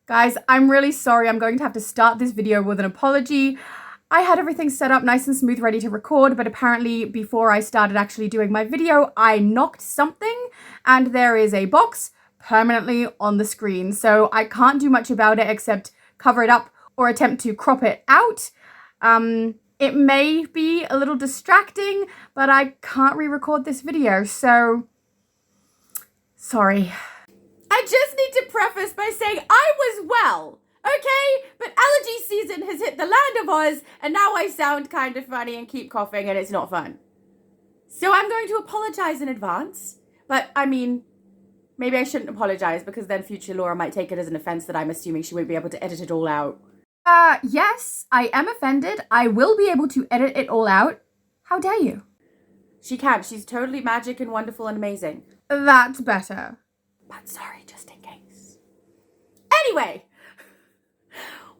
Guys, I'm really sorry. I'm going to have to start this video with an apology. I had everything set up nice and smooth, ready to record, but apparently before I started actually doing my video, I knocked something and there is a box permanently on the screen. So I can't do much about it except cover it up or attempt to crop it out. It may be a little distracting, but I can't re-record this video, so sorry. I just need to preface by saying I was well, okay? But allergy season has hit the land of Oz, and now I sound kind of funny and keep coughing, and it's not fun. So I'm going to apologize in advance, but I mean, maybe I shouldn't apologize because then future Laura might take it as an offense that I'm assuming she won't be able to edit it all out. Yes, I am offended. I will be able to edit it all out. How dare you? She can. She's totally magic and wonderful and amazing. That's better. But sorry, just in case. Anyway,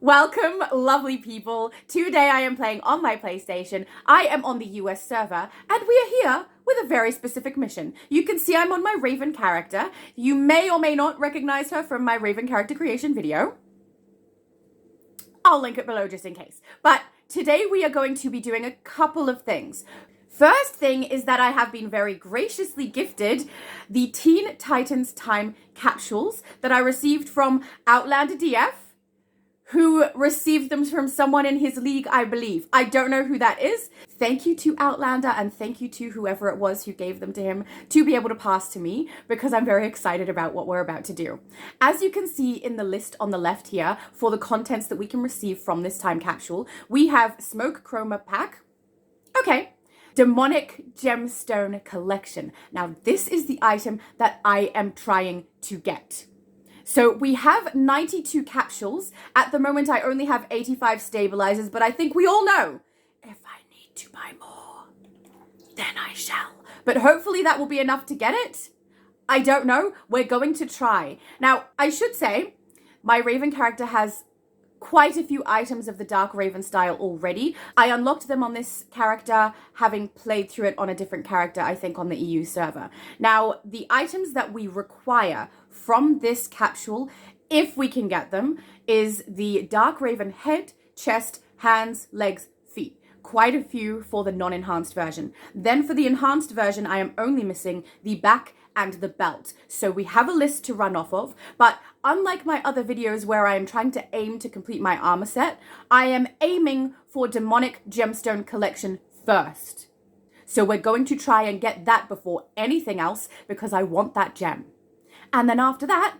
welcome, lovely people. Today I am playing on my PlayStation. I am on the US server, and we are here with a very specific mission. You can see I'm on my Raven character. You may or may not recognize her from my Raven character creation video. I'll link it below just in case. But today we are going to be doing a couple of things. First thing is that I have been very graciously gifted the Teen Titans Time capsules that I received from Outlander DF, who received them from someone in his league, I believe. I don't know who that is. Thank you to Outlander and thank you to whoever it was who gave them to him to be able to pass to me because I'm very excited about what we're about to do. As you can see in the list on the left here for the contents that we can receive from this time capsule, we have Smoke Chroma Pack. Okay. Demonic Gemstone Collection. Now, this is the item that I am trying to get. So we have 92 capsules. At the moment, I only have 85 stabilizers, but I think we all know if I need to buy more, then I shall. But hopefully that will be enough to get it. I don't know. We're going to try. Now, I should say, my Raven character has quite a few items of the Dark Raven style already. I unlocked them on this character, having played through it on a different character, I think on the EU server. Now, the items that we require from this capsule, if we can get them, is the Dark Raven head, chest, hands, legs, feet. Quite a few for the non-enhanced version. Then for the enhanced version, I am only missing the back and the belt. So we have a list to run off of, but unlike my other videos where I am trying to aim to complete my armor set, I am aiming for Demonic Gemstone Collection first. So we're going to try and get that before anything else because I want that gem. And then after that,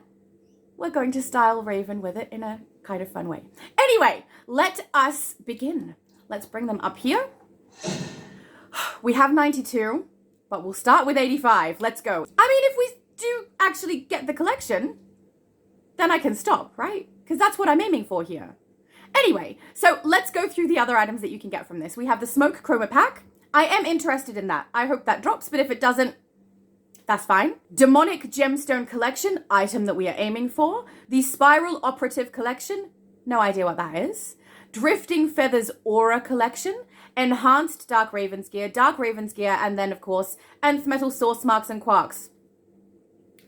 we're going to style Raven with it in a kind of fun way. Anyway, let us begin. Let's bring them up here. We have 92. But we'll start with 85. Let's go. I mean, if we do actually get the collection, then I can stop, right? Because that's what I'm aiming for here. Anyway, so let's go through the other items that you can get from this. We have the Smoke Chroma Pack. I am interested in that. I hope that drops, but if it doesn't, that's fine. Demonic Gemstone Collection, item that we are aiming for. The Spiral Operative Collection, no idea what that is. Drifting Feathers Aura Collection. Enhanced Dark Raven's Gear, and then, of course, Nth Metal Source Marks and Quarks.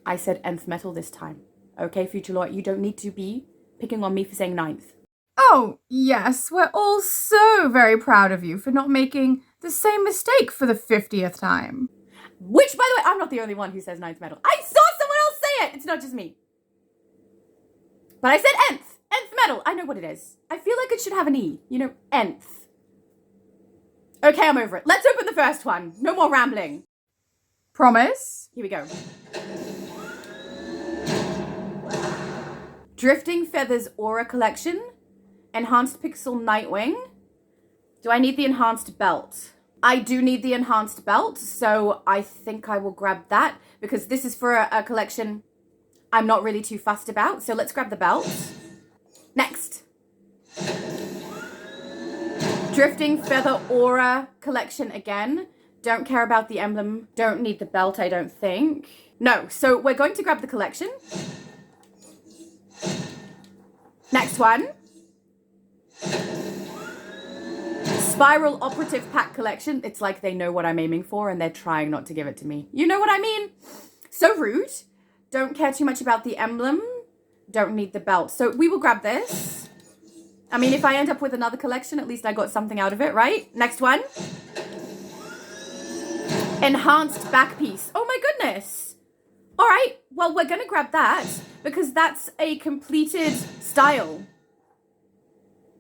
I said Nth Metal this time. Okay, future Laura, you don't need to be picking on me for saying 9th. Oh, yes, we're all so very proud of you for not making the same mistake for the 50th time. Which, by the way, I'm not the only one who says 9th Metal. I saw someone else say it! It's not just me. But I said Nth Metal. I know what it is. I feel like it should have an E. You know, Nth. Okay, I'm over it. Let's open the first one. No more rambling. Promise? Here we go. Drifting Feathers Aura Collection. Enhanced Pixel Nightwing. Do I need the enhanced belt? I do need the enhanced belt, so I think I will grab that because this is for a collection I'm not really too fussed about. So let's grab the belt. Next. Drifting Feather Aura Collection again. Don't care about the emblem. Don't need the belt, I don't think. No, so we're going to grab the collection. Next one. Spiral Operative Pack Collection. It's like they know what I'm aiming for and they're trying not to give it to me. You know what I mean? So rude. Don't care too much about the emblem. don't need the belt. So we will grab this. I mean, if I end up with another collection, at least I got something out of it, right? Next one. Enhanced back piece. Oh my goodness. All right. Well, we're going to grab that because that's a completed style.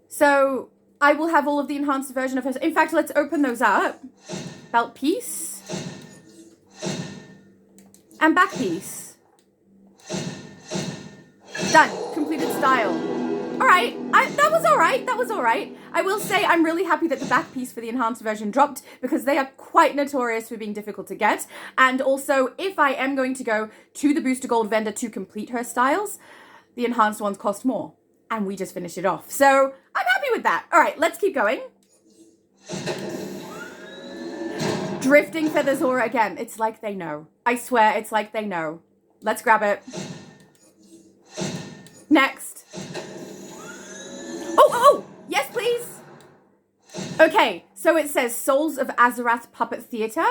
So I will have all of the enhanced version of her. In fact, let's open those up. Belt piece. And back piece. Done. Completed style. All right. That was all right. That was all right. I will say I'm really happy that the back piece for the enhanced version dropped because they are quite notorious for being difficult to get. And also, if I am going to go to the Booster Gold vendor to complete her styles, the enhanced ones cost more. And we just finished it off. So I'm happy with that. All right, let's keep going. Drifting Feathers Aura again. It's like they know. I swear, it's like they know. Let's grab it. Next. Oh, yes, please. Okay, so it says Souls of Azarath Puppet Theater.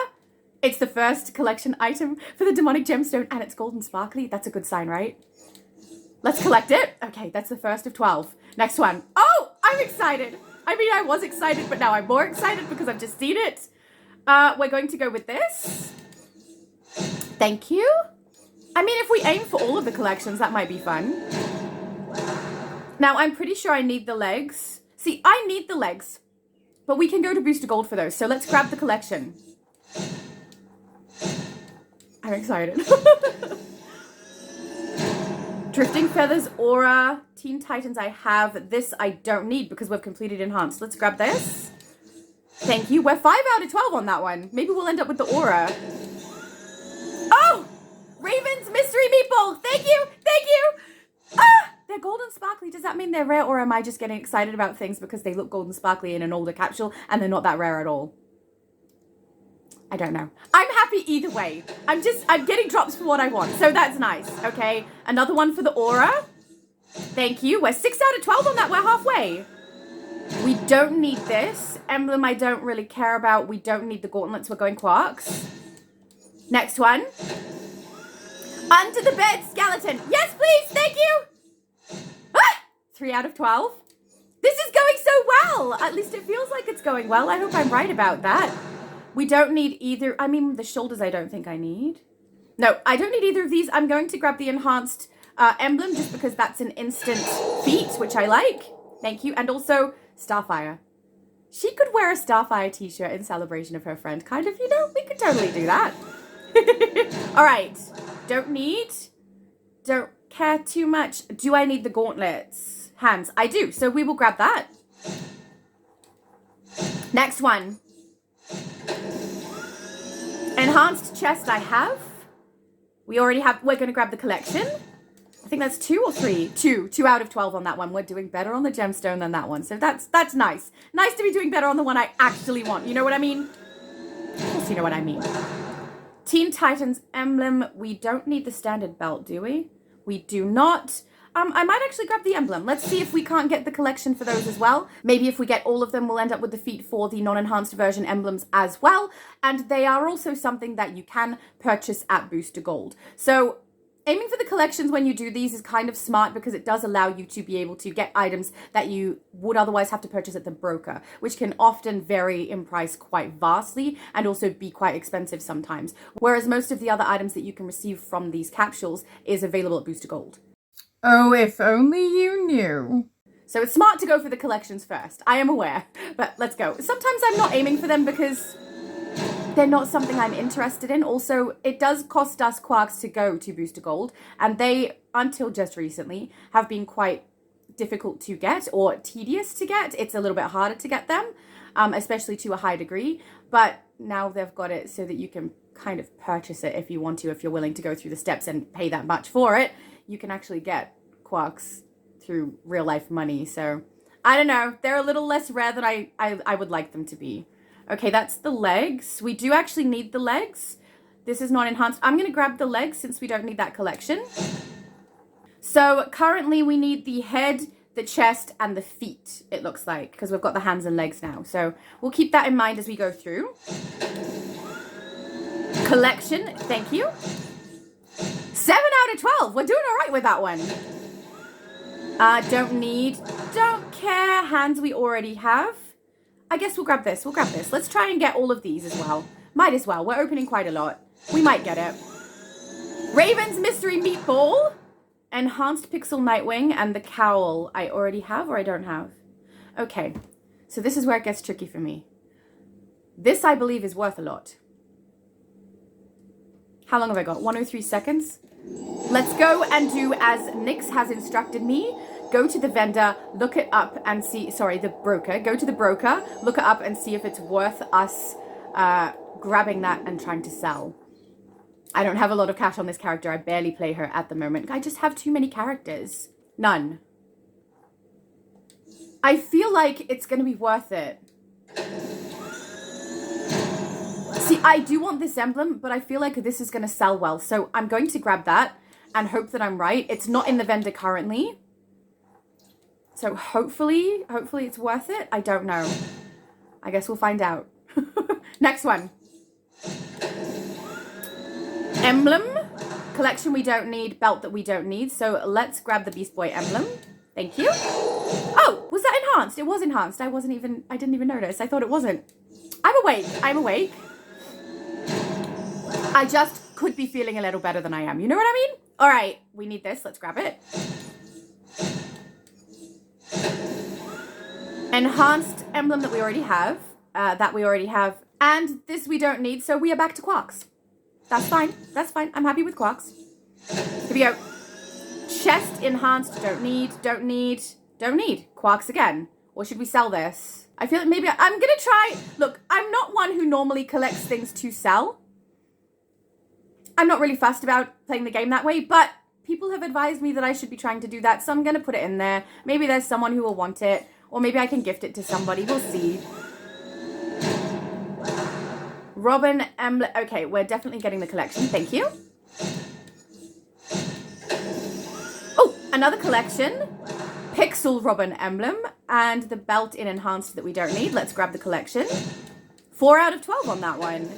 It's the first collection item for the Demonic Gemstone, and it's golden sparkly. That's a good sign, right? Let's collect it. Okay, that's the first of 12. Next one. Oh, I'm excited. I mean, I was excited, but now I'm more excited because I've just seen it. We're going to go with this. Thank you. I mean, if we aim for all of the collections, that might be fun. Now, I'm pretty sure I need the legs. See, I need the legs, but we can go to Booster Gold for those. So let's grab the collection. I'm excited. Drifting Feathers Aura. Teen Titans I have. This I don't need because we've completed Enhanced. Let's grab this. Thank you. We're 5 out of 12 on that one. Maybe we'll end up with the Aura. Oh! Raven's Mystery Meatball. Thank you. Thank you. Ah! They're golden sparkly. Does that mean they're rare, or am I just getting excited about things because they look golden sparkly in an older capsule and they're not that rare at all? I don't know. I'm happy either way. I'm getting drops for what I want. So that's nice. Okay. Another one for the Aura. Thank you. We're 6 out of 12 on that. We're halfway. We don't need this. Emblem I don't really care about. We don't need the gauntlets. We're going Quarks. Next one. Under the bed skeleton. Yes, please. Thank you. Ah! 3 out of 12. This is going so well. At least it feels like it's going well. I hope I'm right about that. We don't need either. I mean, the shoulders I don't think I need. No, I don't need either of these. I'm going to grab the enhanced emblem just because that's an instant feat, which I like. Thank you. And also Starfire. She could wear a Starfire t-shirt in celebration of her friend. Kind of, you know, we could totally do that. All right. Don't need. Don't care too much. Do I need the gauntlets? Hands. I do. So we will grab that. Next one. Enhanced chest I have. We already have. We're going to grab the collection. I think that's 2 or 3. 2 out of 12 on that one. We're doing better on the gemstone than that one. So that's nice. Nice to be doing better on the one I actually want. You know what I mean? Of course you know what I mean. Teen Titans emblem. We don't need the standard belt, do we? We do not. I might actually grab the emblem. Let's see if we can't get the collection for those as well. Maybe if we get all of them, we'll end up with the feat for the non-enhanced version emblems as well. And they are also something that you can purchase at Booster Gold. So aiming for the collections when you do these is kind of smart because it does allow you to be able to get items that you would otherwise have to purchase at the broker, which can often vary in price quite vastly and also be quite expensive sometimes. Whereas most of the other items that you can receive from these capsules is available at Booster Gold. Oh, if only you knew. So it's smart to go for the collections first. I am aware, but let's go. Sometimes I'm not aiming for them because they're not something I'm interested in. Also, it does cost us Quarks to go to Booster Gold, and they, until just recently, have been quite difficult to get or tedious to get. It's a little bit harder to get them, especially to a high degree, but now they've got it so that you can kind of purchase it if you want to, if you're willing to go through the steps and pay that much for it. You can actually get Quarks through real life money. So I don't know. They're a little less rare than I would like them to be. Okay, that's the legs. We do actually need the legs. This is not enhanced. I'm going to grab the legs since we don't need that collection. So currently we need the head, the chest, and the feet, it looks like, because we've got the hands and legs now. So we'll keep that in mind as we go through. Collection, thank you. 7 out of 12. We're doing all right with that one. Don't care. Hands we already have. I guess we'll grab this. Let's try and get all of these as well. Might as well. We're opening quite a lot. We might get it. Raven's Mystery Meatball. Enhanced Pixel Nightwing and the Cowl I already have or I don't have. Okay. So this is where it gets tricky for me. This, I believe, is worth a lot. How long have I got? 103 seconds? Let's go and do as Nyx has instructed me. Go to the vendor, look it up and see... Sorry, the broker. Go to the broker, look it up and see if it's worth us grabbing that and trying to sell. I don't have a lot of cash on this character. I barely play her at the moment. I just have too many characters. None. I feel like it's going to be worth it. See, I do want this emblem, but I feel like this is going to sell well. So I'm going to grab that and hope that I'm right. It's not in the vendor currently. So hopefully it's worth it. I don't know. I guess we'll find out. Next one. Emblem. Collection we don't need. Belt that we don't need. So let's grab the Beast Boy emblem. Thank you. Oh, was that enhanced? It was enhanced. I didn't even notice. I thought it wasn't. I'm awake. I just could be feeling a little better than I am. You know what I mean? All right, we need this. Let's grab it. Enhanced emblem that we already have. And this we don't need, so we are back to Quarks. That's fine. I'm happy with Quarks. Here we go. Chest enhanced. Don't need. Quarks again. Or should we sell this? I feel like maybe I'm going to try. Look, I'm not one who normally collects things to sell. I'm not really fussed about playing the game that way, but people have advised me that I should be trying to do that, so I'm going to put it in there. Maybe there's someone who will want it, or maybe I can gift it to somebody. We'll see. Robin emblem. Okay, we're definitely getting the collection. Thank you. Oh, another collection. Pixel Robin emblem and the belt in enhanced that we don't need. Let's grab the collection. 4 out of 12 on that one.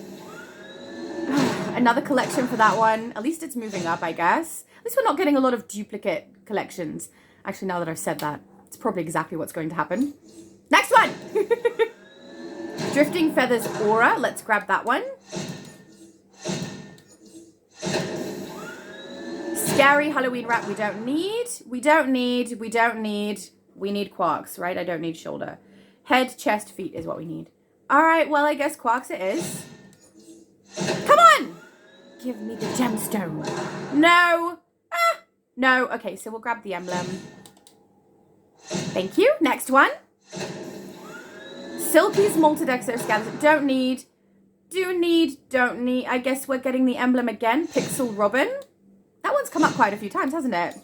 Another collection for that one. At least it's moving up, I guess. At least we're not getting a lot of duplicate collections. Actually, now that I've said that, it's probably exactly what's going to happen. Next one! Drifting Feathers Aura. Let's grab that one. Scary Halloween Wrap we don't need. We need Quarks, right? I don't need shoulder. Head, chest, feet is what we need. All right, well, I guess Quarks it is. Come on! Give me the gemstone. No. No. Okay, so we'll grab the emblem. Thank you. Next one. Silky's Malted Exoskeleton. Don't need. Don't need. I guess we're getting the emblem again. Pixel Robin. That one's come up quite a few times, hasn't it?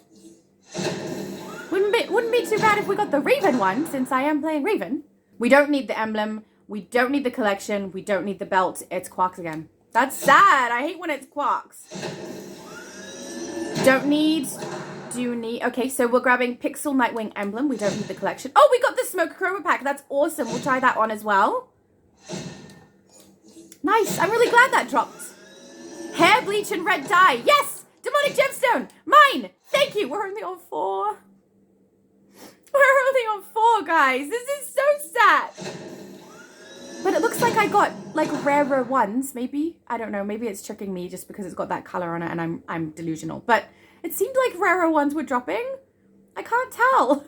Wouldn't be too bad if we got the Raven one, since I am playing Raven. We don't need the emblem. We don't need the collection. We don't need the belt. It's Quarks again. That's sad. I hate when it's Quarks. Don't need. Do need. Okay, so we're grabbing Pixel Nightwing emblem. We don't need the collection. Oh, we got the Smoke Chroma pack. That's awesome. We'll try that on as well. Nice. I'm really glad that dropped. Hair bleach and red dye. Yes! Demonic gemstone. Mine. Thank you. We're only on 4. We're only on 4, guys. This is so sad. But it looks like I got, like, rarer ones, maybe. I don't know. Maybe it's tricking me just because it's got that color on it and I'm delusional. But it seemed like rarer ones were dropping. I can't tell.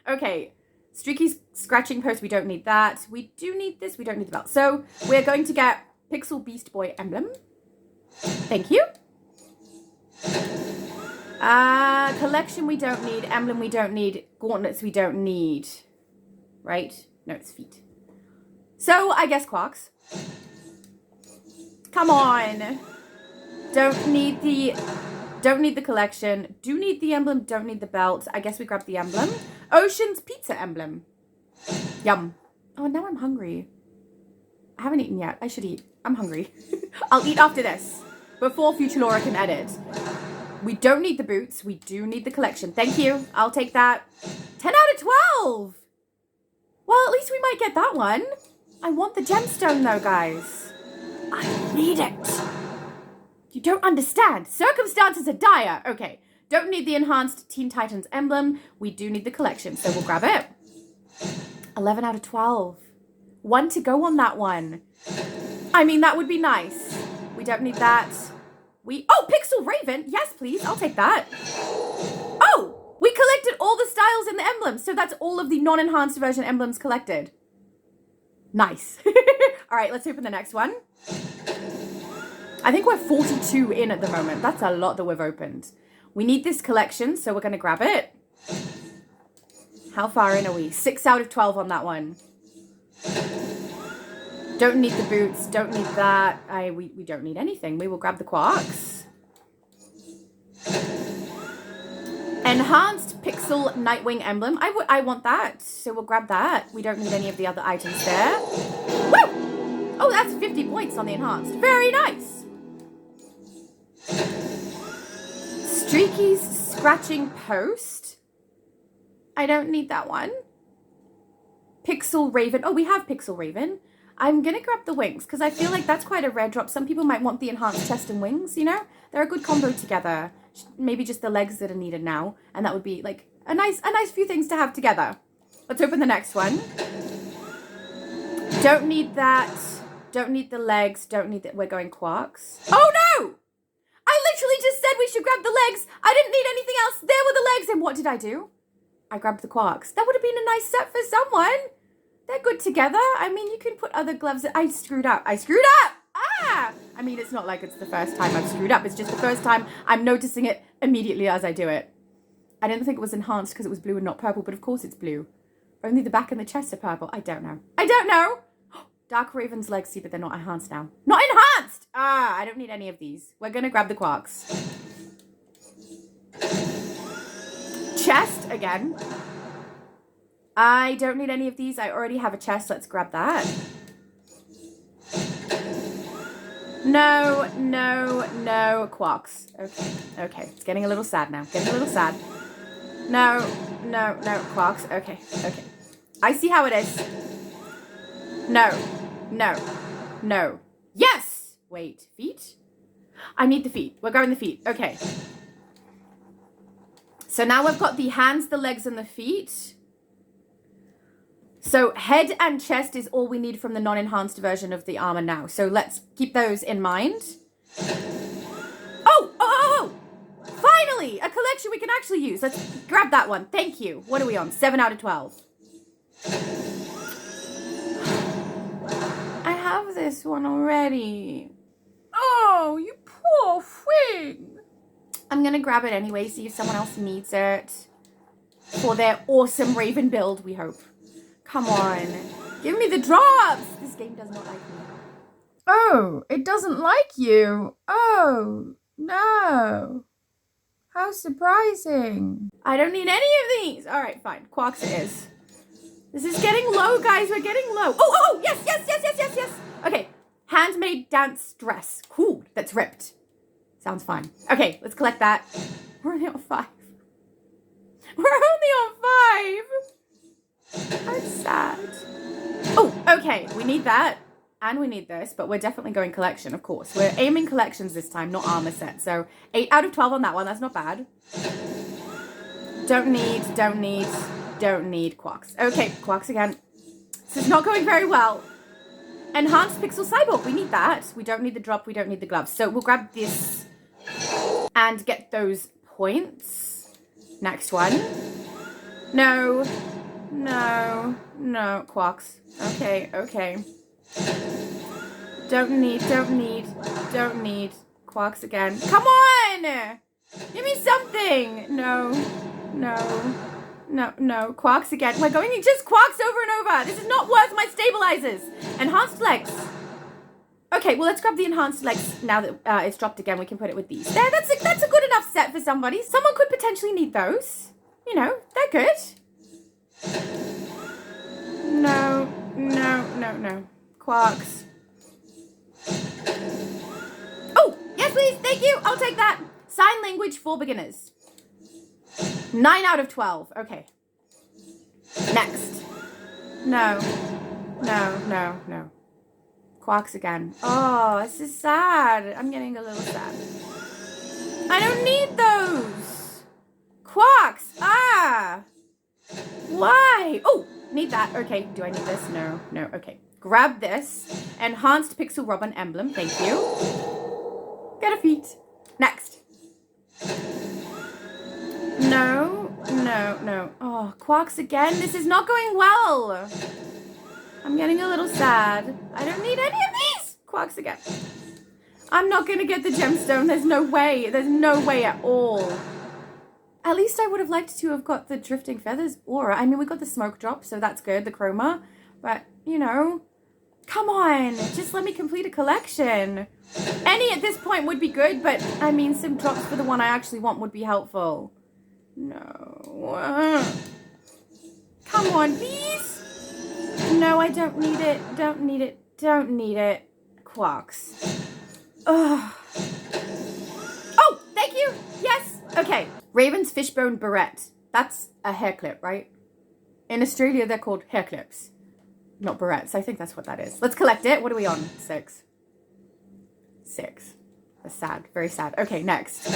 Okay. Streaky Scratching Post. We don't need that. We do need this. We don't need the belt. So we're going to get Pixel Beast Boy emblem. Thank you. Collection we don't need. Emblem we don't need. Gauntlets we don't need. Right? No, it's feet. So, I guess Quarks. Come on. Don't need the collection. Do need the emblem. Don't need the belt. I guess we grab the emblem. Ocean's Pizza emblem. Yum. Oh, now I'm hungry. I haven't eaten yet. I should eat. I'm hungry. I'll eat after this. Before Future Laura can edit. We don't need the boots. We do need the collection. Thank you. I'll take that. 10 out of 12. Well, at least we might get that one. I want the gemstone though, guys. I need it. You don't understand. Circumstances are dire. Okay. Don't need the enhanced Teen Titans emblem. We do need the collection, so we'll grab it. 11 out of 12. 1 to go on that one. I mean, that would be nice. We don't need that. Oh, Pixel Raven. Yes, please. I'll take that. Oh, we collected all the styles in the emblems. So that's all of the non-enhanced version emblems collected. Nice. All right, let's open the next one. I think we're 42 in at the moment. That's a lot that we've opened. We need this collection, so we're going to grab it. How far in are we? 6 out of 12 on that one. Don't need the boots. Don't need that. We don't need anything. We will grab the quarks. Enhanced Pixel Nightwing emblem. I want that, so we'll grab that. We don't need any of the other items there. Woo! Oh, that's 50 points on the enhanced. Very nice. Streaky's Scratching Post. I don't need that one. Pixel Raven. Oh, we have Pixel Raven. I'm going to grab the wings because I feel like that's quite a rare drop. Some people might want the enhanced chest and wings, you know? They're a good combo together. Maybe just the legs that are needed now. And that would be like a nice few things to have together. Let's open the next one. Don't need that. Don't need the legs. Don't need that. We're going quarks. Oh, no! I literally just said we should grab the legs. I didn't need anything else. There were the legs. And what did I do? I grabbed the quarks. That would have been a nice set for someone. They're good together. I mean, you can put other gloves. I screwed up. Ah! I mean, it's not like it's the first time I've screwed up. It's just the first time I'm noticing it immediately as I do it. I didn't think it was enhanced because it was blue and not purple, but of course it's blue. Only the back and the chest are purple. I don't know. Dark Raven's legs, but they're not enhanced now. Not enhanced! I don't need any of these. We're going to grab the quarks. Chest again. I don't need any of these. I already have a chest. Let's grab that. No. Quarks. Okay. It's getting a little sad now. No. Quarks. Okay. I see how it is. No. Yes! Wait. Feet? I need the feet. We're going the feet. Okay. So now we've got the hands, the legs, and the feet. So head and chest is all we need from the non-enhanced version of the armor now. So let's keep those in mind. Oh! Finally! A collection we can actually use. Let's grab that one. Thank you. What are we on? 7 out of 12. I have this one already. Oh, you poor thing. I'm going to grab it anyway, see if someone else needs it. For their awesome Raven build, we hope. Come on. Give me the drops. This game does not like me. Oh, it doesn't like you. Oh, no. How surprising. I don't need any of these. All right, fine. Quarks it is. This is getting low, guys. We're getting low. Oh, yes. Okay. Handmade dance dress. Cool. That's ripped. Sounds fine. Okay, let's collect that. We're only on 5. That's sad. Oh, okay. We need that. And we need this, but we're definitely going collection, of course. We're aiming collections this time, not armor set. So 8 out of 12 on that one. That's not bad. Don't need quarks. Okay, quarks again. This is not going very well. Enhanced Pixel Cyborg. We need that. We don't need the drop. We don't need the gloves. So we'll grab this and get those points. Next one. No. Quarks. Okay. Don't need. Quarks again. Come on! Give me something! No. Quarks again. We're going just quarks over and over. This is not worth my stabilizers. Enhanced legs. Okay, well, let's grab the enhanced legs now that it's dropped again. We can put it with these. There, that's a good enough set for somebody. Someone could potentially need those. You know, they're good. No. Quarks. Oh, yes, please. Thank you. I'll take that. Sign language for beginners. 9 out of 12. Okay. Next. No. Quarks again. Oh, this is sad. I'm getting a little sad. I don't need those. Quarks! Ah! Why? Oh, need that. Okay, do I need this? No, no, okay. Grab this. Enhanced Pixel Robin emblem. Thank you. Get a feet. Next. No, no, no. Oh, Quarks again? This is not going well. I'm getting a little sad. I don't need any of these! Quarks again. I'm not gonna get the gemstone. There's no way. There's no way at all. At least I would have liked to have got the drifting feathers aura. I mean, we got the smoke drop, so that's good, the chroma. But, you know, come on. Just let me complete a collection. Any at this point would be good, but, I mean, some drops for the one I actually want would be helpful. No. Come on, please. No, I don't need it. Don't need it. Don't need it. Quarks. Ugh. Oh, thank you. Yes. Okay. Raven's fishbone barrette. That's a hair clip, right? In Australia, they're called hair clips, not barrettes. I think that's what that is. Let's collect it. What are we on? 6. 6. That's sad. Very sad. Okay, next.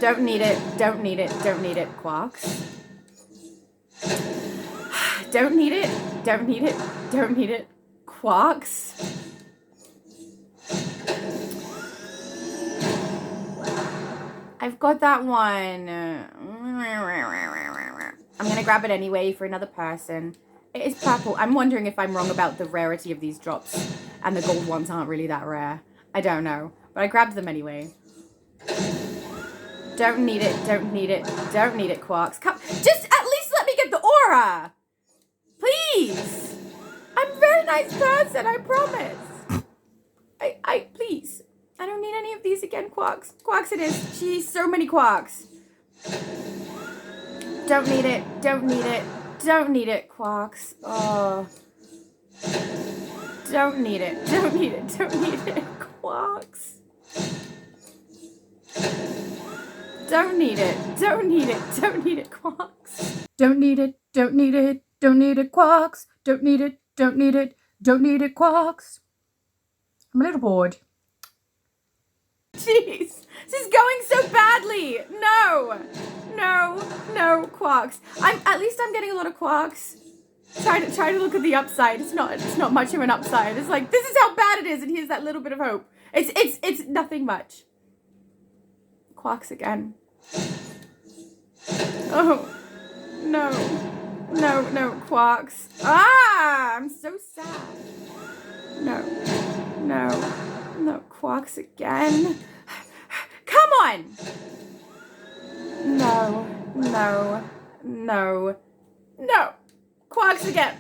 Don't need it. Don't need it. Don't need it. Quarks. Don't need it. Don't need it. Don't need it. Quarks. I've got that one. I'm going to grab it anyway for another person. It is purple. I'm wondering if I'm wrong about the rarity of these drops. And the gold ones aren't really that rare. I don't know. But I grabbed them anyway. Don't need it. Don't need it. Don't need it, Quarks. Come. Just at least let me get the aura. Please. I'm a very nice person, I promise. Please. I don't need any of these again, Quarks. Quarks it is. Jeez, so many Quarks. Don't need it. Don't need it. Don't need it, Quarks. Oh. Don't need it. Don't need it. Don't need it, Quarks. Don't need it. Don't need it. Don't need it, Quarks. Don't need it. Don't need it. Don't need it, Quarks. Don't need it. Don't need it. Don't need it, Quarks. I'm a little bored. Jeez, this is going so badly. No, no, no, Quarks. At least I'm getting a lot of Quarks. Try to look at the upside. It's not much of an upside. It's like, this is how bad it is, and here's that little bit of hope. It's nothing much. Quarks again. Oh, no, no, no, Quarks. Ah, I'm so sad. No, no, no, Quarks again. Come on. No, no, no, no. Quarks again.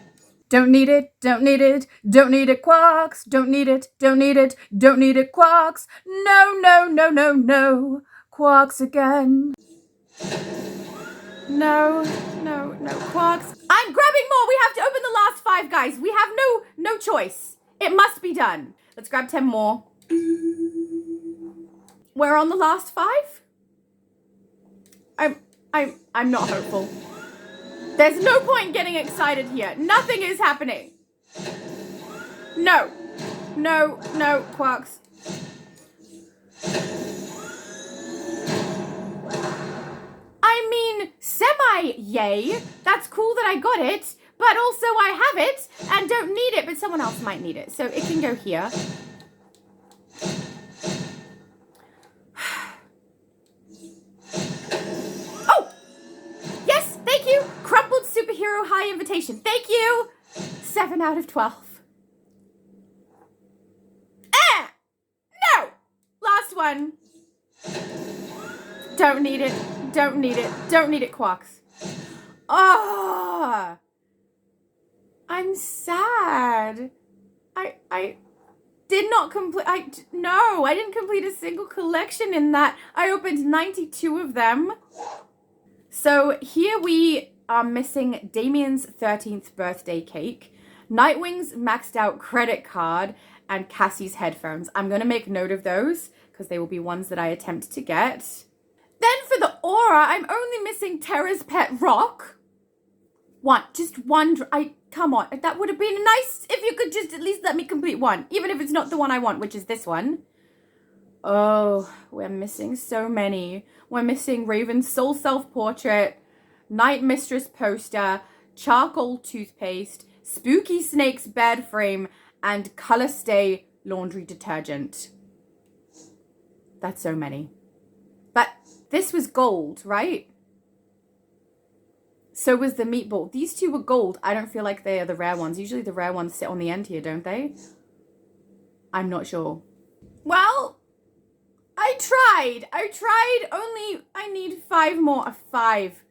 Don't need it. Don't need it. Don't need it, Quarks. Don't need it. Don't need it. Don't need it, Quarks. No, no, no, no, no. Quarks again. No, no, no, Quarks. I'm grabbing more. We have to open the last 5, guys. We have no choice. It must be done. Let's grab 10 more. We're on the last 5? I'm not hopeful. There's no point getting excited here. Nothing is happening. No. No, no, Quarks. I mean, semi-yay. That's cool that I got it, but also I have it and don't need it, but someone else might need it. So it can go here. Oh! Yes, thank you. Crumpled Superhero High Invitation. Thank you. 7 out of 12. No! Last one. Don't need it. Don't need it. Don't need it, Quarks. Oh, I'm sad. I did not complete. No, I didn't complete a single collection in that. I opened 92 of them. So here we are missing Damien's 13th birthday cake, Nightwing's maxed out credit card, and Cassie's headphones. I'm going to make note of those because they will be ones that I attempt to get. Then for the aura, I'm only missing Terra's pet rock. Just one. Come on. That would have been nice if you could just at least let me complete one. Even if it's not the one I want, which is this one. Oh, we're missing so many. We're missing Raven's Soul Self-Portrait, Night Mistress poster, charcoal toothpaste, Spooky Snake's bed frame, and Color Stay laundry detergent. That's so many. But this was gold, right? So was the meatball. These two were gold. I don't feel like they are the rare ones. Usually the rare ones sit on the end here, don't they? I'm not sure. Well, I tried. Only I need 5 more. 5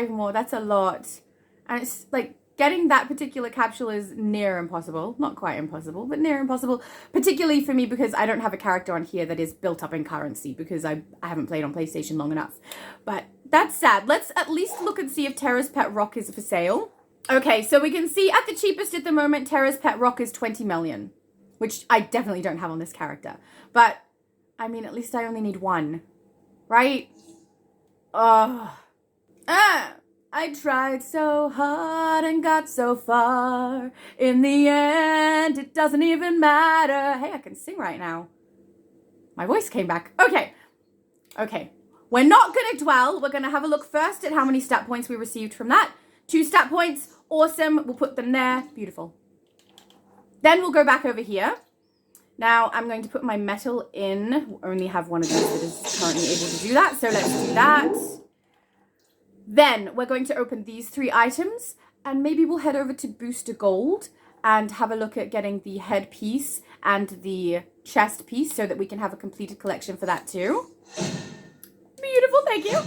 more. That's a lot. And it's like getting that particular capsule is near impossible. Not quite impossible, but near impossible. Particularly for me because I don't have a character on here that is built up in currency because I haven't played on PlayStation long enough. But that's sad. Let's at least look and see if Terra's Pet Rock is for sale. Okay, so we can see at the cheapest at the moment, Terra's Pet Rock is 20 million. Which I definitely don't have on this character. But, I mean, at least I only need 1. Right? I tried so hard and got so far. In the end, it doesn't even matter. Hey, I can sing right now. My voice came back. Okay. We're not going to dwell. We're going to have a look first at how many stat points we received from that. 2 stat points. Awesome. We'll put them there. Beautiful. Then we'll go back over here. Now I'm going to put my metal in. We'll only have one of these that is currently able to do that. So let's do that. Then we're going to open these 3 items and maybe we'll head over to Booster Gold and have a look at getting the headpiece and the chest piece so that we can have a completed collection for that too. Beautiful, thank you.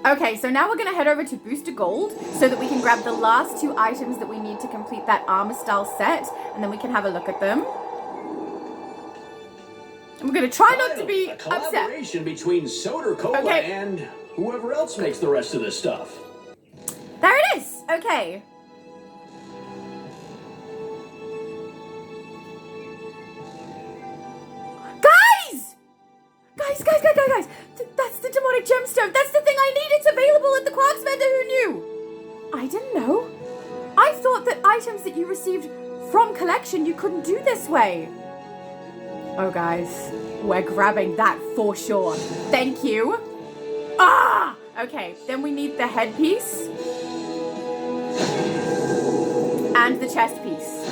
Okay, so now we're going to head over to Booster Gold so that we can grab the last 2 items that we need to complete that armor style set, and then we can have a look at them. And we're going to try not to be a upset. collaboration between Soda Cola and whoever else makes the rest of this stuff. There it is. Okay. Guys! That's the demonic gemstone. That's the thing I need. It's available at the Quarks vendor. Who knew? I didn't know. I thought that items that you received from collection you couldn't do this way. Oh, guys. We're grabbing that for sure. Thank you. Okay. Then we need the headpiece. And the chest piece.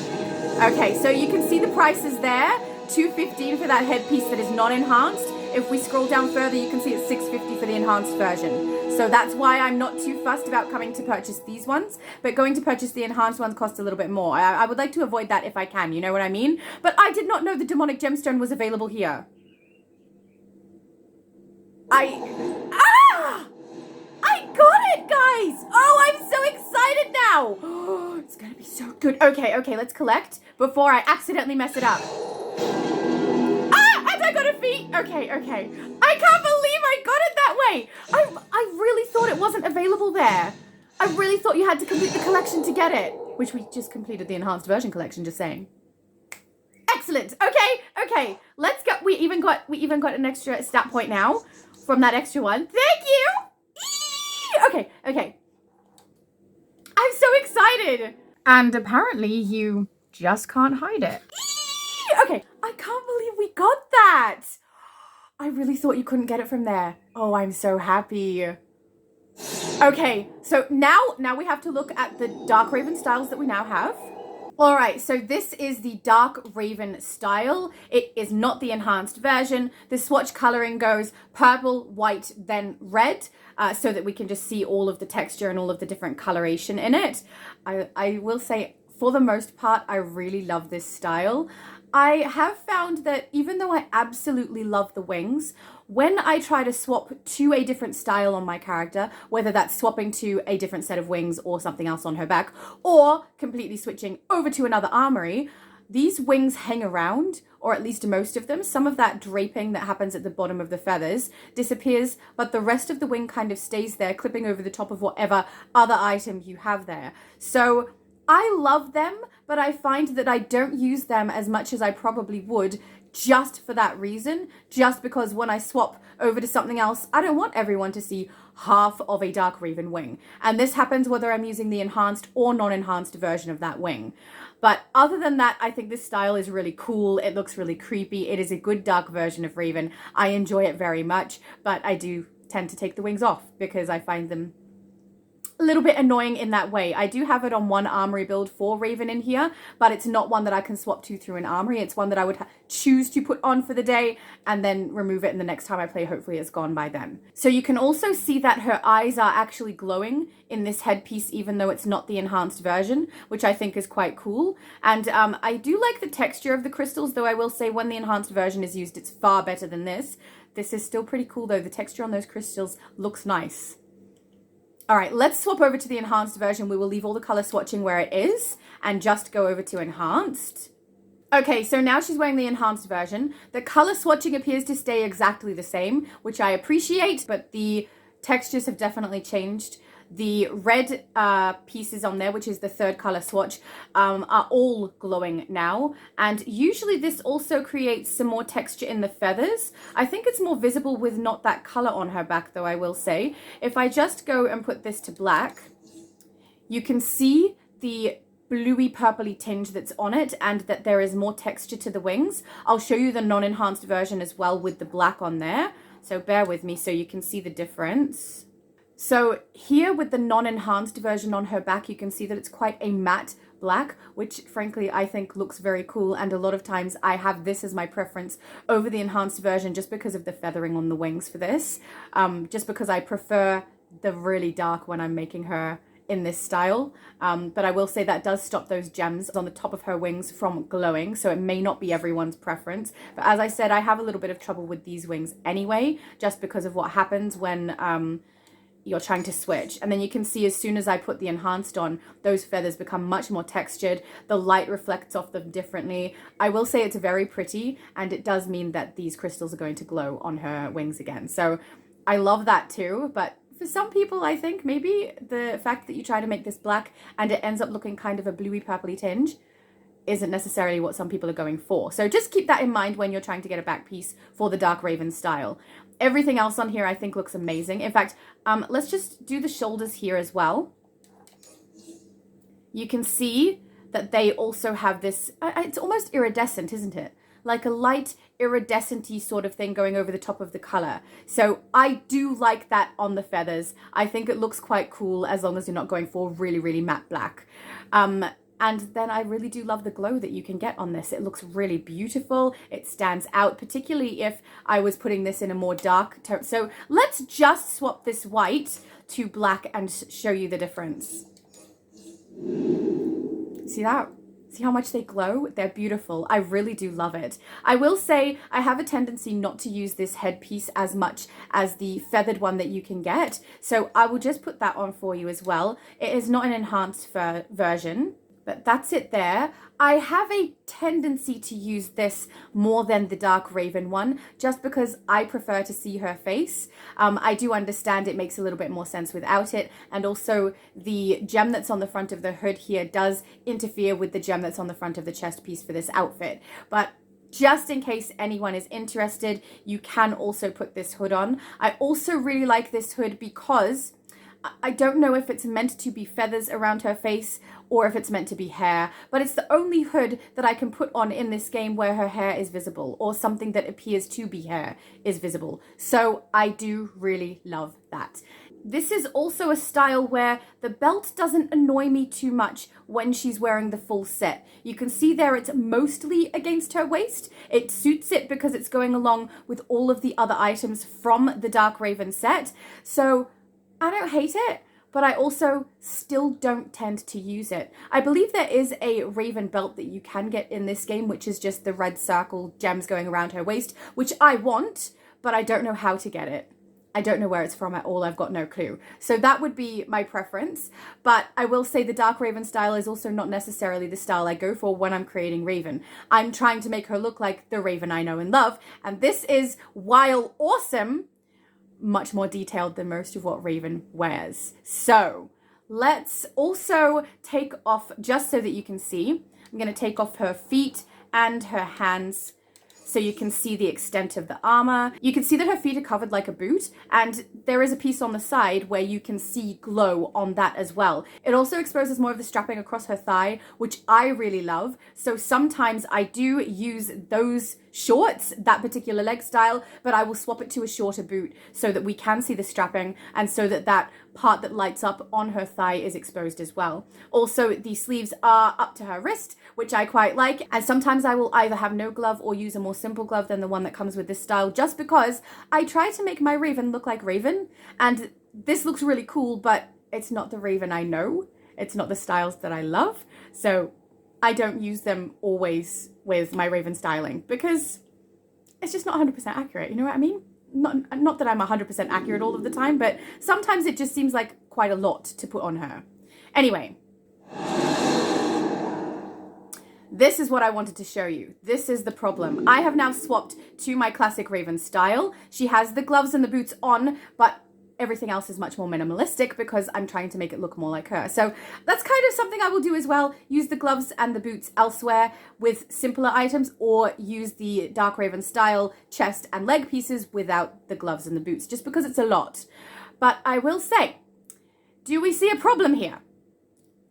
Okay, so you can see the prices there. $215 for that headpiece that is not enhanced. If we scroll down further, you can see it's $650 for the enhanced version. So that's why I'm not too fussed about coming to purchase these ones, but going to purchase the enhanced ones costs a little bit more. I would like to avoid that if I can, you know what I mean? But I did not know the demonic gemstone was available here. I got it, guys! Oh, I'm so excited now! It's gonna be so good. Okay, let's collect before I accidentally mess it up. I got a feat. Okay. I can't believe I got it that way. I really thought it wasn't available there. I really thought you had to complete the collection to get it, which we just completed the enhanced version collection, just saying. Excellent. Okay. Let's go. We even got an extra stat point now from that extra one. Thank you. Okay. I'm so excited. And apparently you just can't hide it. Okay, I can't believe we got that. I really thought you couldn't get it from there. Oh, I'm so happy. Okay, so now we have to look at the Dark Raven styles that we now have. All right, so this is the Dark Raven style. It is not the enhanced version. The swatch coloring goes purple, white, then red, so that we can just see all of the texture and all of the different coloration in it. I will say, for the most part, I really love this style. I have found that even though I absolutely love the wings, when I try to swap to a different style on my character, whether that's swapping to a different set of wings or something else on her back, or completely switching over to another armory, these wings hang around, or at least most of them. Some of that draping that happens at the bottom of the feathers disappears, but the rest of the wing kind of stays there, clipping over the top of whatever other item you have there. So I love them, but I find that I don't use them as much as I probably would just for that reason, just because when I swap over to something else, I don't want everyone to see half of a Dark Raven wing. And this happens whether I'm using the enhanced or non-enhanced version of that wing. But other than that, I think this style is really cool. It looks really creepy. It is a good dark version of Raven. I enjoy it very much, but I do tend to take the wings off because I find them a little bit annoying in that way. I do have it on one armory build for Raven in here, but it's not one that I can swap to through an armory. It's one that I would choose to put on for the day and then remove it, and the next time I play, hopefully it's gone by then. So you can also see that her eyes are actually glowing in this headpiece, even though it's not the enhanced version, which I think is quite cool. And I do like the texture of the crystals, though I will say when the enhanced version is used, it's far better than this. This is still pretty cool though. The texture on those crystals looks nice. All right, let's swap over to the enhanced version. We will leave all the color swatching where it is and just go over to enhanced. Okay, so now she's wearing the enhanced version. The color swatching appears to stay exactly the same, which I appreciate, but the textures have definitely changed. The red pieces on there, which is the third color swatch, are all glowing now. And usually this also creates some more texture in the feathers. I think it's more visible with not that color on her back, though, I will say. If I just go and put this to black, you can see the bluey purpley tinge that's on it and that there is more texture to the wings. I'll show you the non-enhanced version as well with the black on there. So bear with me so you can see the difference. So here with the non-enhanced version on her back, you can see that it's quite a matte black, which frankly I think looks very cool. And a lot of times I have this as my preference over the enhanced version just because of the feathering on the wings for this. Just because I prefer the really dark when I'm making her in this style. But I will say that does stop those gems on the top of her wings from glowing. So it may not be everyone's preference. But as I said, I have a little bit of trouble with these wings anyway, just because of what happens when you're trying to switch. And then you can see as soon as I put the enhanced on, those feathers become much more textured. The light reflects off them differently. I will say it's very pretty, and it does mean that these crystals are going to glow on her wings again. So I love that too, but for some people, I think maybe the fact that you try to make this black and it ends up looking kind of a bluey purpley tinge isn't necessarily what some people are going for. So just keep that in mind when you're trying to get a back piece for the Dark Raven style. Everything else on here I think looks amazing. In fact, let's just do the shoulders here as well. You can see that they also have this, it's almost iridescent, isn't it? Like a light iridescent-y sort of thing going over the top of the color. So I do like that on the feathers. I think it looks quite cool as long as you're not going for really, really matte black. And then I really do love the glow that you can get on this. It looks really beautiful. It stands out, particularly if I was putting this in a more dark tone. So let's just swap this white to black and show you the difference. See that? See how much they glow? They're beautiful. I really do love it. I will say I have a tendency not to use this headpiece as much as the feathered one that you can get. So I will just put that on for you as well. It is not an enhanced version. But that's it there. I have a tendency to use this more than the Dark Raven one, just because I prefer to see her face. I do understand it makes a little bit more sense without it. And also the gem that's on the front of the hood here does interfere with the gem that's on the front of the chest piece for this outfit. But just in case anyone is interested, you can also put this hood on. I also really like this hood because I don't know if it's meant to be feathers around her face or if it's meant to be hair, but it's the only hood that I can put on in this game where her hair is visible or something that appears to be hair is visible. So I do really love that. This is also a style where the belt doesn't annoy me too much when she's wearing the full set. You can see there it's mostly against her waist. It suits it because it's going along with all of the other items from the Dark Raven set. So I don't hate it, but I also still don't tend to use it. I believe there is a Raven belt that you can get in this game, which is just the red circle gems going around her waist, which I want, but I don't know how to get it. I don't know where it's from at all. I've got no clue. So that would be my preference. But I will say the Dark Raven style is also not necessarily the style I go for when I'm creating Raven. I'm trying to make her look like the Raven I know and love. And this is, while awesome, much more detailed than most of what Raven wears. So let's also take off, just so that you can see, I'm going to take off her feet and her hands so you can see the extent of the armor. You can see that her feet are covered like a boot, and there is a piece on the side where you can see glow on that as well. It also exposes more of the strapping across her thigh, which I really love. So sometimes I do use those shorts, that particular leg style, but I will swap it to a shorter boot so that we can see the strapping and so that that part that lights up on her thigh is exposed as well. Also, the sleeves are up to her wrist, which I quite like, and sometimes I will either have no glove or use a more simple glove than the one that comes with this style, just because I try to make my Raven look like Raven, and this looks really cool, but it's not the Raven I know. It's not the styles that I love, so I don't use them always with my Raven styling because it's just not 100% accurate, you know what I mean? Not that I'm 100% accurate all of the time, but sometimes it just seems like quite a lot to put on her. Anyway, this is what I wanted to show you. This is the problem. I have now swapped to my classic Raven style. She has the gloves and the boots on, but everything else is much more minimalistic because I'm trying to make it look more like her. So that's kind of something I will do as well. Use the gloves and the boots elsewhere with simpler items, or use the Dark Raven style chest and leg pieces without the gloves and the boots, just because it's a lot. But I will say, do we see a problem here?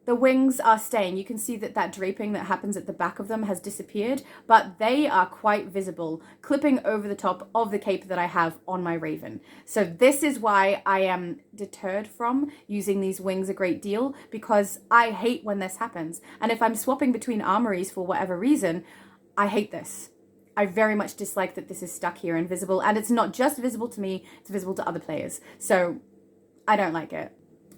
The wings are staying. You can see that that draping that happens at the back of them has disappeared, but they are quite visible, clipping over the top of the cape that I have on my Raven. So this is why I am deterred from using these wings a great deal, because I hate when this happens. And if I'm swapping between armories for whatever reason, I hate this. I very much dislike that this is stuck here and visible, and it's not just visible to me, it's visible to other players. So I don't like it.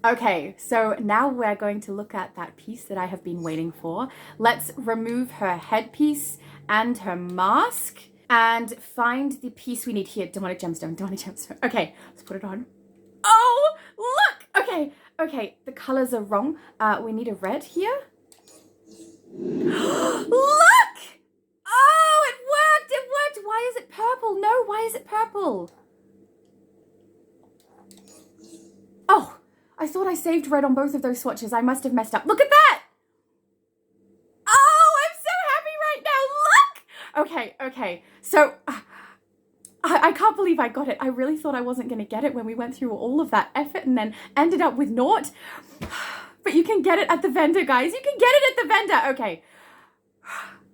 Okay, so now we're going to look at that piece that I have been waiting for. Let's remove her headpiece and her mask and find the piece we need here. Demonic Gemstone, Demonic Gemstone. Okay, let's put it on. Oh, look! Okay, the colors are wrong. We need a red here. Look! Oh, it worked! Why is it purple? No, why is it purple? Oh! I thought I saved red on both of those swatches. I must have messed up. Look at that! Oh, I'm so happy right now. Look! Okay. So, I can't believe I got it. I really thought I wasn't going to get it when we went through all of that effort and then ended up with naught. But you can get it at the vendor, guys. You can get it at the vendor. Okay.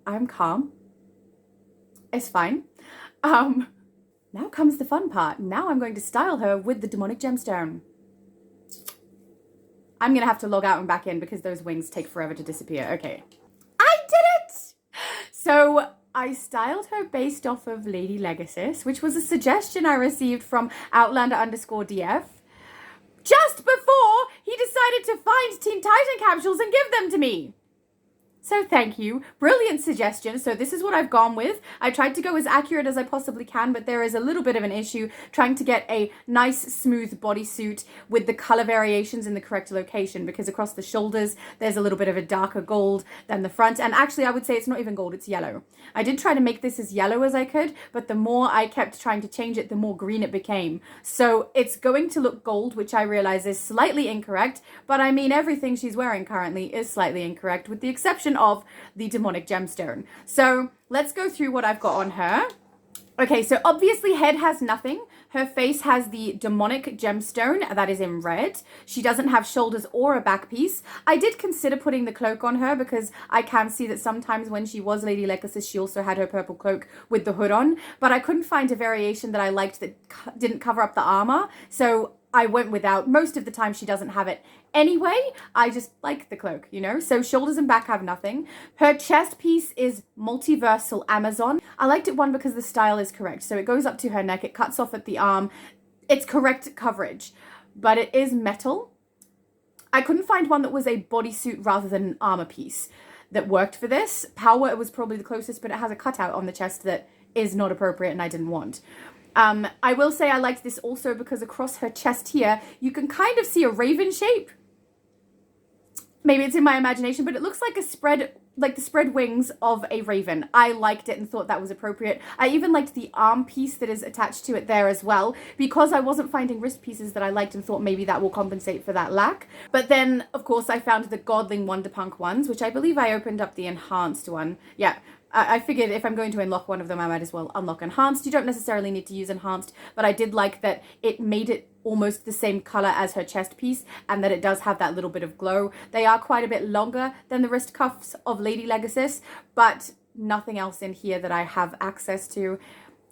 I'm calm. It's fine. Now comes the fun part. Now I'm going to style her with the Demonic Gemstone. I'm going to have to log out and back in because those wings take forever to disappear. Okay. I did it! So I styled her based off of Lady Legasus, which was a suggestion I received from Outlander_DF just before he decided to find Teen Titan capsules and give them to me. So thank you. Brilliant suggestion. So this is what I've gone with. I tried to go as accurate as I possibly can, but there is a little bit of an issue trying to get a nice, smooth bodysuit with the color variations in the correct location, because across the shoulders, there's a little bit of a darker gold than the front. And actually, I would say it's not even gold, it's yellow. I did try to make this as yellow as I could, but the more I kept trying to change it, the more green it became. So it's going to look gold, which I realize is slightly incorrect, but I mean, everything she's wearing currently is slightly incorrect, with the exception of the Demonic Gemstone. So let's go through what I've got on her. Okay, so obviously head has nothing. Her face has the Demonic Gemstone that is in red. She doesn't have shoulders or a back piece. I did consider putting the cloak on her because I can see that sometimes when she was Lady Legasus, she also had her purple cloak with the hood on, but I couldn't find a variation that I liked that didn't cover up the armor. So I went without. Most of the time she doesn't have it anyway. I just like the cloak, you know? So shoulders and back have nothing. Her chest piece is multiversal Amazon. I liked it, one, because the style is correct. So it goes up to her neck, it cuts off at the arm. It's correct coverage, but it is metal. I couldn't find one that was a bodysuit rather than an armor piece that worked for this. Power was probably the closest, but it has a cutout on the chest that is not appropriate and I didn't want. I will say I liked this also because across her chest here, you can kind of see a raven shape. Maybe it's in my imagination, but it looks like a spread, like the spread wings of a raven. I liked it and thought that was appropriate. I even liked the arm piece that is attached to it there as well, because I wasn't finding wrist pieces that I liked and thought maybe that will compensate for that lack. But then, of course, I found the Godling Wonderpunk ones, which I believe I opened up the enhanced one. Yeah, I figured if I'm going to unlock one of them, I might as well unlock enhanced. You don't necessarily need to use enhanced, but I did like that it made it almost the same color as her chest piece, and that it does have that little bit of glow. They are quite a bit longer than the wrist cuffs of Lady Legasus, but nothing else in here that I have access to.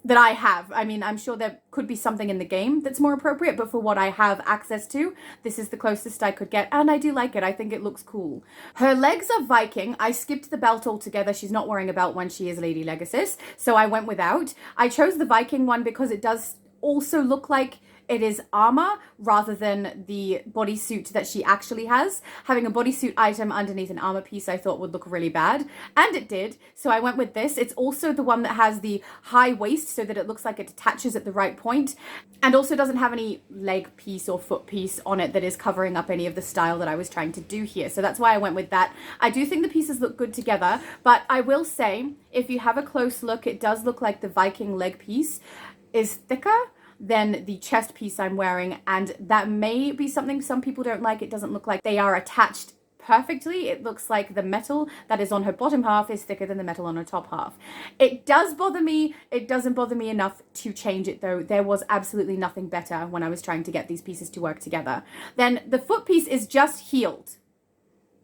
I mean, I'm sure there could be something in the game that's more appropriate, but for what I have access to, this is the closest I could get, and I do like it. I think it looks cool. Her legs are Viking. I skipped the belt altogether. She's not wearing a belt when she is Lady Legasus, so I went without. I chose the Viking one because it does also look like it is armor rather than the bodysuit that she actually has. Having a bodysuit item underneath an armor piece I thought would look really bad, and it did, so I went with this. It's also the one that has the high waist so that it looks like it attaches at the right point, and also doesn't have any leg piece or foot piece on it that is covering up any of the style that I was trying to do here, so that's why I went with that. I do think the pieces look good together, but I will say, if you have a close look, it does look like the Viking leg piece is thicker than the chest piece I'm wearing, and that may be something some people don't like. It doesn't look like they are attached perfectly. It looks like the metal that is on her bottom half is thicker than the metal on her top half. It does bother me. It doesn't bother me enough to change it though. There was absolutely nothing better when I was trying to get these pieces to work together. Then the foot piece is just heeled,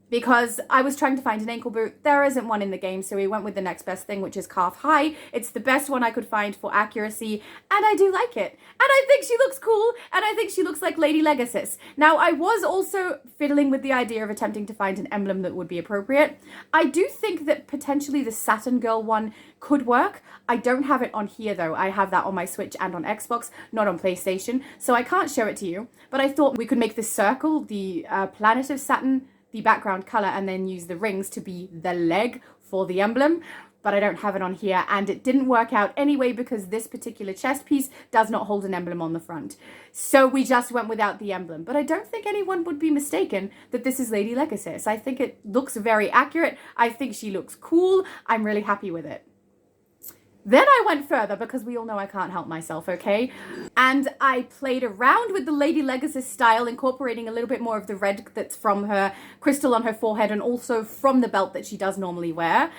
because I was trying to find an ankle boot. There isn't one in the game, so we went with the next best thing, which is calf high. It's the best one I could find for accuracy, and I do like it. And I think she looks cool, and I think she looks like Lady Legasus. Now, I was also fiddling with the idea of attempting to find an emblem that would be appropriate. I do think that potentially the Saturn Girl one could work. I don't have it on here, though. I have that on my Switch and on Xbox, not on PlayStation, so I can't show it to you. But I thought we could make the circle, the planet of Saturn, the background color, and then use the rings to be the leg for the emblem, but I don't have it on here, and it didn't work out anyway because this particular chest piece does not hold an emblem on the front. So we just went without the emblem, but I don't think anyone would be mistaken that this is Lady Legasus. I think it looks very accurate. I think she looks cool. I'm really happy with it. Then I went further because we all know I can't help myself, okay? And I played around with the Lady Legasus style, incorporating a little bit more of the red that's from her crystal on her forehead and also from the belt that she does normally wear.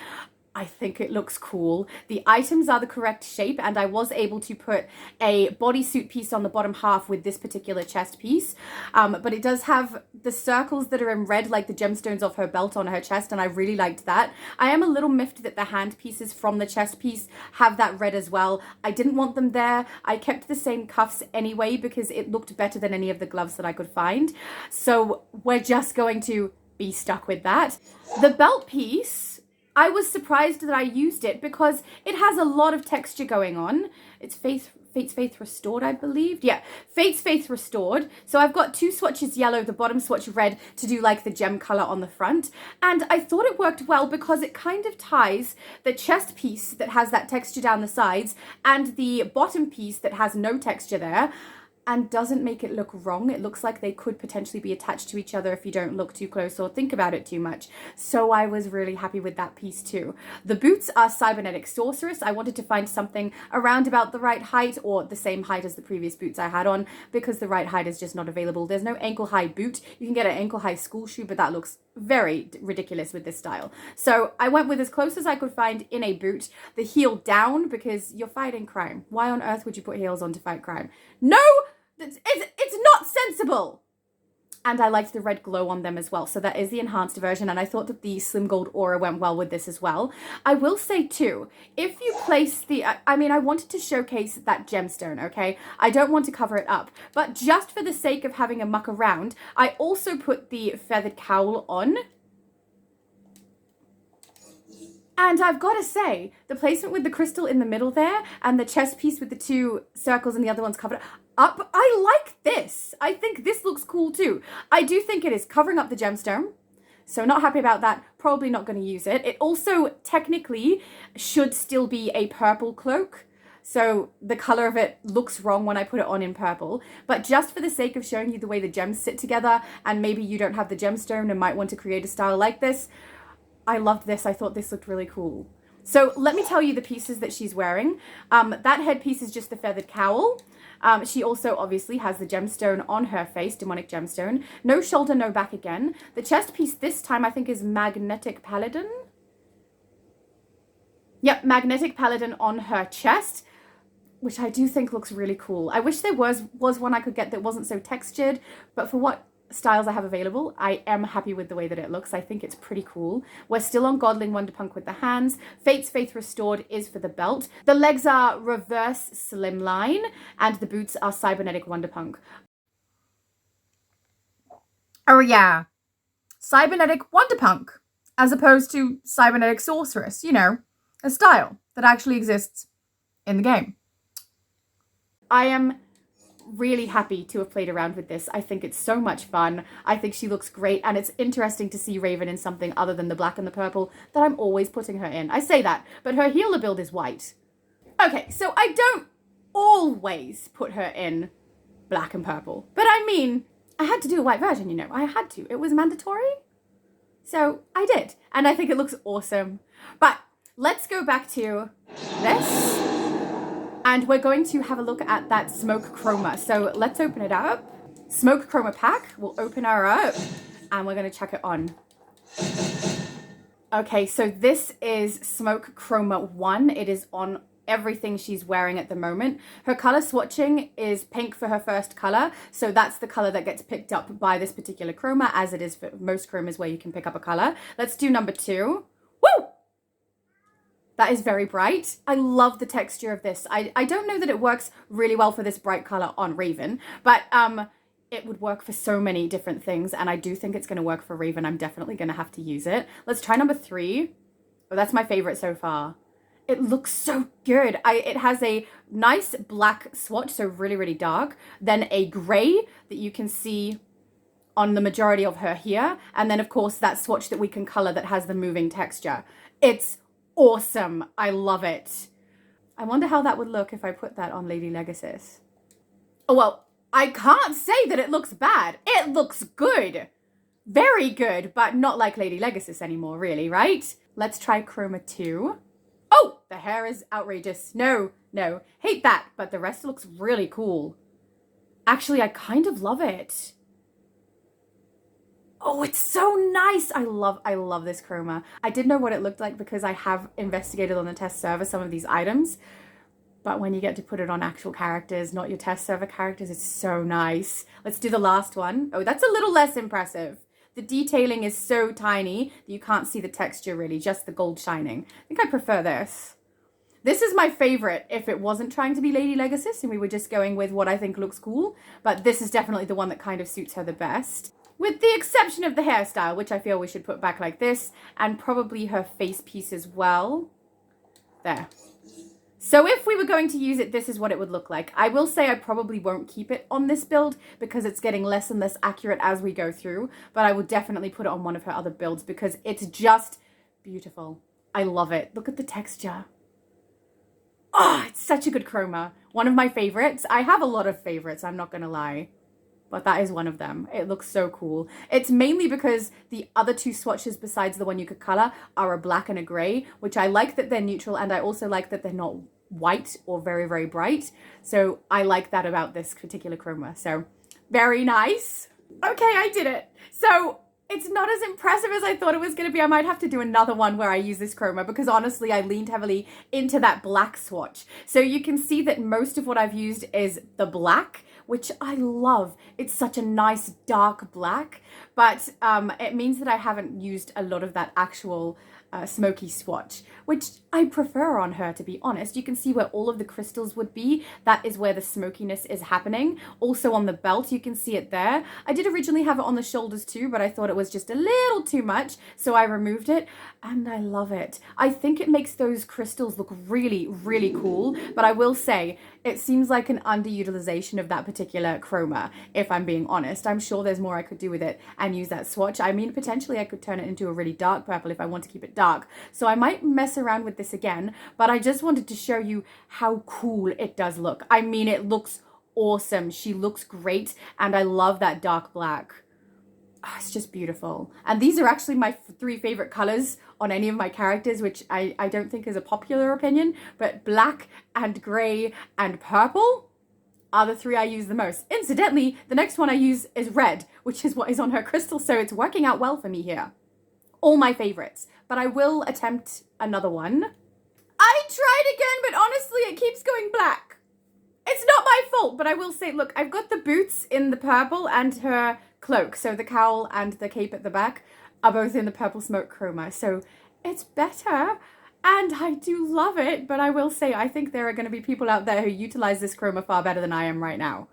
I think it looks cool. The items are the correct shape, and I was able to put a bodysuit piece on the bottom half with this particular chest piece. But it does have the circles that are in red, like the gemstones of her belt on her chest, and I really liked that. I am a little miffed that the hand pieces from the chest piece have that red as well. I didn't want them there. I kept the same cuffs anyway because it looked better than any of the gloves that I could find. So we're just going to be stuck with that. The belt piece, I was surprised that I used it because it has a lot of texture going on. It's Fate's Faith Restored, I believe. Yeah, Fate's Faith Restored. So I've got two swatches yellow, the bottom swatch red to do like the gem color on the front. And I thought it worked well because it kind of ties the chest piece that has that texture down the sides and the bottom piece that has no texture there, and doesn't make it look wrong. It looks like they could potentially be attached to each other if you don't look too close or think about it too much. So I was really happy with that piece too. The boots are Cybernetic Sorceress. I wanted to find something around about the right height or the same height as the previous boots I had on because the right height is just not available. There's no ankle high boot. You can get an ankle high school shoe, but that looks very ridiculous with this style. So I went with as close as I could find in a boot. The heel down because you're fighting crime. Why on earth would you put heels on to fight crime? No! It's not sensible. And I liked the red glow on them as well. So that is the enhanced version. And I thought that the Slim Gold Aura went well with this as well. I will say too, if you place the, I wanted to showcase that gemstone, okay? I don't want to cover it up. But just for the sake of having a muck around, I also put the feathered cowl on. And I've got to say, the placement with the crystal in the middle there and the chest piece with the two circles and the other one's covered up, I like this. I think this looks cool too. I do think it is covering up the gemstone. So not happy about that. Probably not going to use it. It also technically should still be a purple cloak. So the color of it looks wrong when I put it on in purple. But just for the sake of showing you the way the gems sit together, and maybe you don't have the gemstone and might want to create a style like this, I loved this. I thought this looked really cool. So let me tell you the pieces that she's wearing. That headpiece is just the feathered cowl. She also obviously has the gemstone on her face, demonic gemstone. No shoulder, no back again. The chest piece this time I think is magnetic paladin. Yep, Magnetic Paladin on her chest, which I do think looks really cool. I wish there was one I could get that wasn't so textured, but for what styles I have available, I am happy with the way that it looks. I think it's pretty cool. We're still on Godling Wonderpunk with the hands. Fate's Faith Restored is for the belt. The legs are reverse slimline, and the boots are cybernetic Wonderpunk. Oh yeah, cybernetic Wonderpunk, as opposed to cybernetic sorceress, you know, a style that actually exists in the game. I am really happy to have played around with this. I think it's so much fun. I think she looks great, and it's interesting to see Raven in something other than the black and the purple that I'm always putting her in. I say that, but her healer build is white. Okay, so I don't always put her in black and purple, but I mean, I had to do a white version, you know. I had to. It was mandatory. So I did, and I think it looks awesome. But let's go back to this. And we're going to have a look at that Smoke Chroma. So let's open it up. Smoke Chroma pack. We'll open her up and we're going to chuck it on. Okay, so this is Smoke Chroma 1. It is on everything she's wearing at the moment. Her color swatching is pink for her first color. So that's the color that gets picked up by this particular chroma, as it is for most chromas where you can pick up a color. Let's do number 2. Woo! That is very bright. I love the texture of this. I don't know that it works really well for this bright color on Raven, but it would work for so many different things, and I do think it's going to work for Raven. I'm definitely going to have to use it. Let's try number 3. Oh, that's my favorite so far. It looks so good. It has a nice black swatch, so really, really dark. Then a gray that you can see on the majority of her here. And then, of course, that swatch that we can color that has the moving texture. It's awesome. I love it. I wonder how that would look if I put that on Lady Legasus. Oh, well, I can't say that it looks bad. It looks good. Very good, but not like Lady Legasus anymore, really, right? Let's try Chroma 2. Oh, the hair is outrageous. No, hate that, but the rest looks really cool. Actually, I kind of love it. Oh, it's so nice. I love this chroma. I didn't know what it looked like because I have investigated on the test server some of these items. But when you get to put it on actual characters, not your test server characters, it's so nice. Let's do the last one. Oh, that's a little less impressive. The detailing is so tiny that you can't see the texture really, just the gold shining. I think I prefer this. This is my favorite if it wasn't trying to be Lady Legasus and we were just going with what I think looks cool. But this is definitely the one that kind of suits her the best. With the exception of the hairstyle, which I feel we should put back like this, and probably her face piece as well. There. So if we were going to use it, this is what it would look like. I will say I probably won't keep it on this build because it's getting less and less accurate as we go through, but I will definitely put it on one of her other builds because it's just beautiful. I love it. Look at the texture. Oh, it's such a good chroma. One of my favorites. I have a lot of favorites, I'm not going to lie. But that is one of them. It looks so cool. It's mainly because the other 2 swatches besides the one you could color are a black and a gray, which I like that they're neutral, and I also like that they're not white or very, very bright. So I like that about this particular chroma. So very nice. Okay, I did it. So it's not as impressive as I thought it was going to be. I might have to do another one where I use this chroma because honestly, I leaned heavily into that black swatch. So you can see that most of what I've used is the black, which I love. It's such a nice dark black, but it means that I haven't used a lot of that actual smoky swatch, which I prefer on her, to be honest. You can see where all of the crystals would be. That is where the smokiness is happening. Also on the belt, you can see it there. I did originally have it on the shoulders too, but I thought it was just a little too much, so I removed it, and I love it. I think it makes those crystals look really, really cool, but I will say, it seems like an underutilization of that particular chroma, if I'm being honest. I'm sure there's more I could do with it and use that swatch. I mean, potentially I could turn it into a really dark purple if I want to keep it dark. So I might mess around with this again, but I just wanted to show you how cool it does look. I mean, it looks awesome. She looks great, and I love that dark black. Oh, it's just beautiful. And these are actually my 3 favorite colors on any of my characters, which I don't think is a popular opinion, but black and gray and purple are the 3 I use the most. Incidentally, the next one I use is red, which is what is on her crystal, so it's working out well for me here. All my favorites, but I will attempt another one. I tried again, but honestly, it keeps going black. It's not my fault, but I will say, look, I've got the boots in the purple and her cloak. So the cowl and the cape at the back are both in the purple smoke chroma. So it's better. And I do love it, but I will say, I think there are going to be people out there who utilize this chroma far better than I am right now.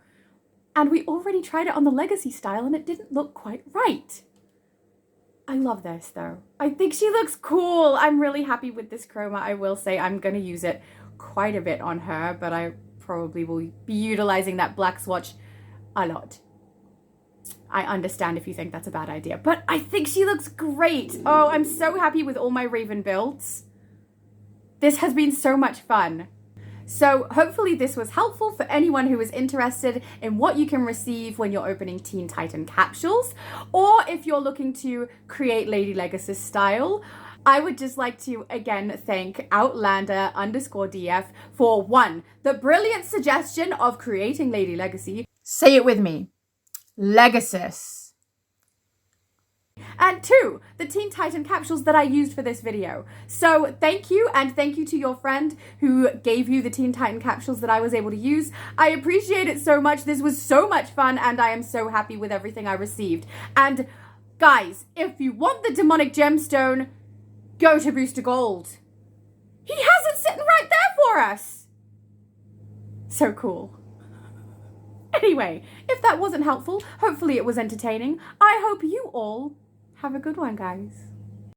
And we already tried it on the Legacy style and it didn't look quite right. I love this though. I think she looks cool. I'm really happy with this chroma. I will say I'm going to use it quite a bit on her, but I probably will be utilizing that black swatch a lot. I understand if you think that's a bad idea, but I think she looks great. Oh, I'm so happy with all my Raven builds. This has been so much fun. So hopefully this was helpful for anyone who is interested in what you can receive when you're opening Teen Titan capsules, or if you're looking to create Lady Legacy style. I would just like to again thank Outlander_DF for 1, the brilliant suggestion of creating Lady Legacy. Say it with me. Legasus. And 2, the Teen Titan capsules that I used for this video. So thank you, and thank you to your friend who gave you the Teen Titan capsules that I was able to use. I appreciate it so much. This was so much fun, and I am so happy with everything I received. And guys, if you want the demonic gemstone, go to Booster Gold. He has it sitting right there for us. So cool. Anyway, if that wasn't helpful, hopefully it was entertaining. I hope you all have a good one, guys.